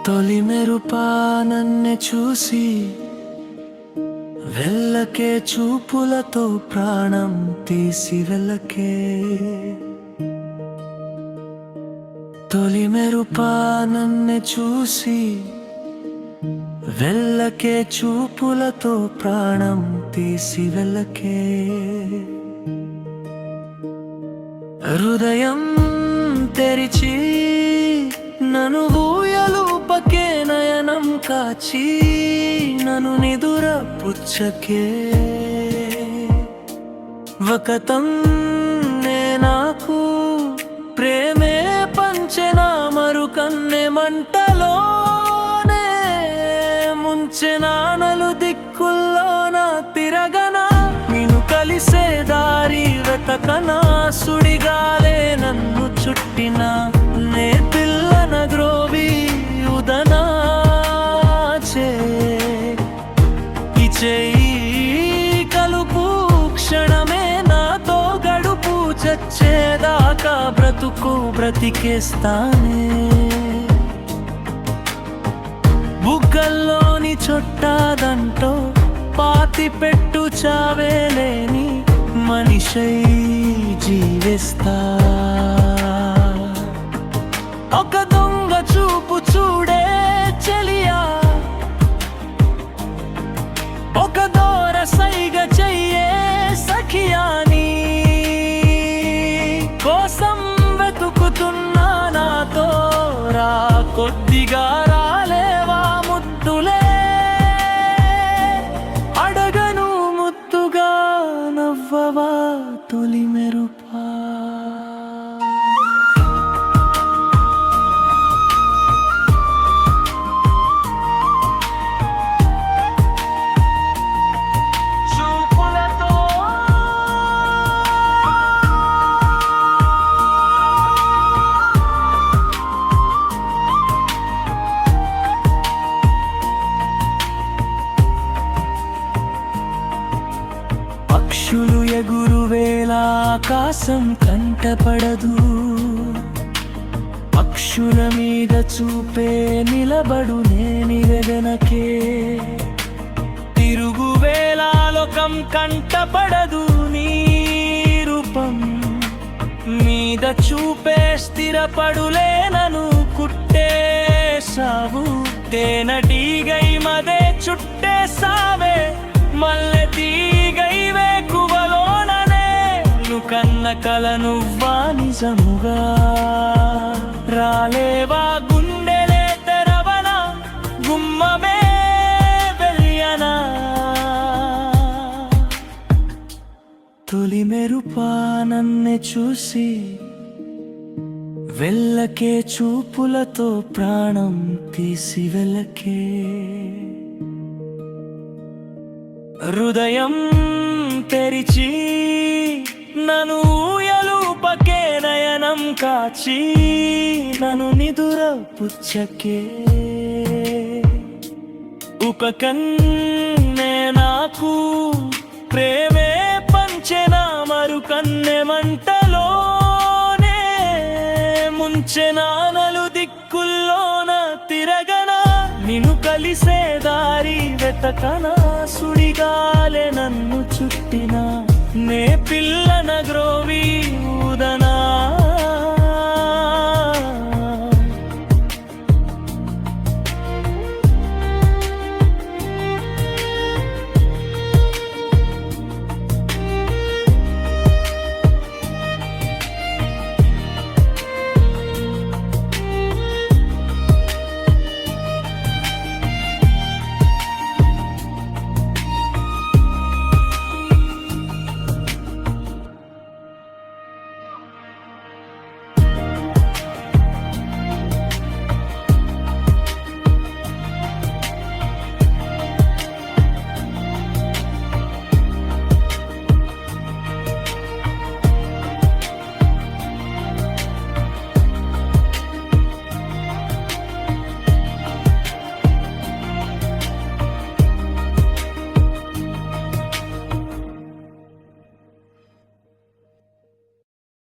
తొలి మెరుపా నన్నే చూసి వెళ్ళకే చూపులతో ప్రాణం తీసి వెళ్ళకే. తొలి మెరుపా నన్నే చూసి వెళ్ళకే చూపులతో ప్రాణం తీసి వెళ్ళకే. హృదయం తెరిచి నన్ను ఊయలూపకే, నయనం కాచి నన్ను నిదుర పుచ్చకే. వకతం నే నాకు ప్రేమే పంచెనా, మరుకన్నె మంటలోనే ముంచెనా. నలు దిక్కుల్లోన తిరగనా, నిన్ను కలిసే దారి వెతకనా. సుడిగాలే నన్ను చుట్టినా, నే పిల్లన గ్రోవి ఉదనా. చేయి కలుపు క్షణమే నాతో గడుపు, చచ్చేదాకా బ్రతుకు బ్రతికేస్తానే. బుగ్గల్లోని చుట్టాదంటో పాతి పెట్టు, చావేలేని మనిషై జీవిస్తా. ఒక దొంగ చూపు చూడే చెలియా, ఒక దూర సైగ చెయ్యే సఖియా. నీ కోసం వెతుకుతున్నా, నాతో రా కొద్దిగా రాలేవా ముద్దులే. అడగను ముద్దుగా నవ్వవా తొలి మెరుపా. పక్షులు ఎగురు వేళ ఆకాశం కంటపడదు, పక్షుల మీద చూపే నిలబడు నేని వెనకే. తిరుగు వేళ లోకం కంటపడదు, నీ రూపం మీద చూపే స్థిరపడులే. నన్ను కుట్టేసావు తేనెటీగై మదే చుట్టేసావే. మల్లె తీగైవే కువలోననే, నుకన్న కల నువ్వా నిజముగా. రాలేవా గుండెలే తెరవన, గుమ్మమే వెలియనా. తొలి మెరుపా నన్నే చూసి వెళ్ళకే చూపులతో ప్రాణం తీసి వెళ్ళకే. హృదయం తెరిచి నన్ను ఊయలూపకే, నయనం కాచి నన్ను నిదుర పుచ్చకే. ఒక కన్నె నాకు ప్రేమే పంచెనా, మరుకన్నె మంటలోనే ముంచెనా. నలు దిక్కుల్లోన తిరగనా, నిన్ను కలిసే దారి వెతకనా. సుడిగాలే నన్ను చుట్టినా, నే పిల్లన గ్రోవి ఊదనా.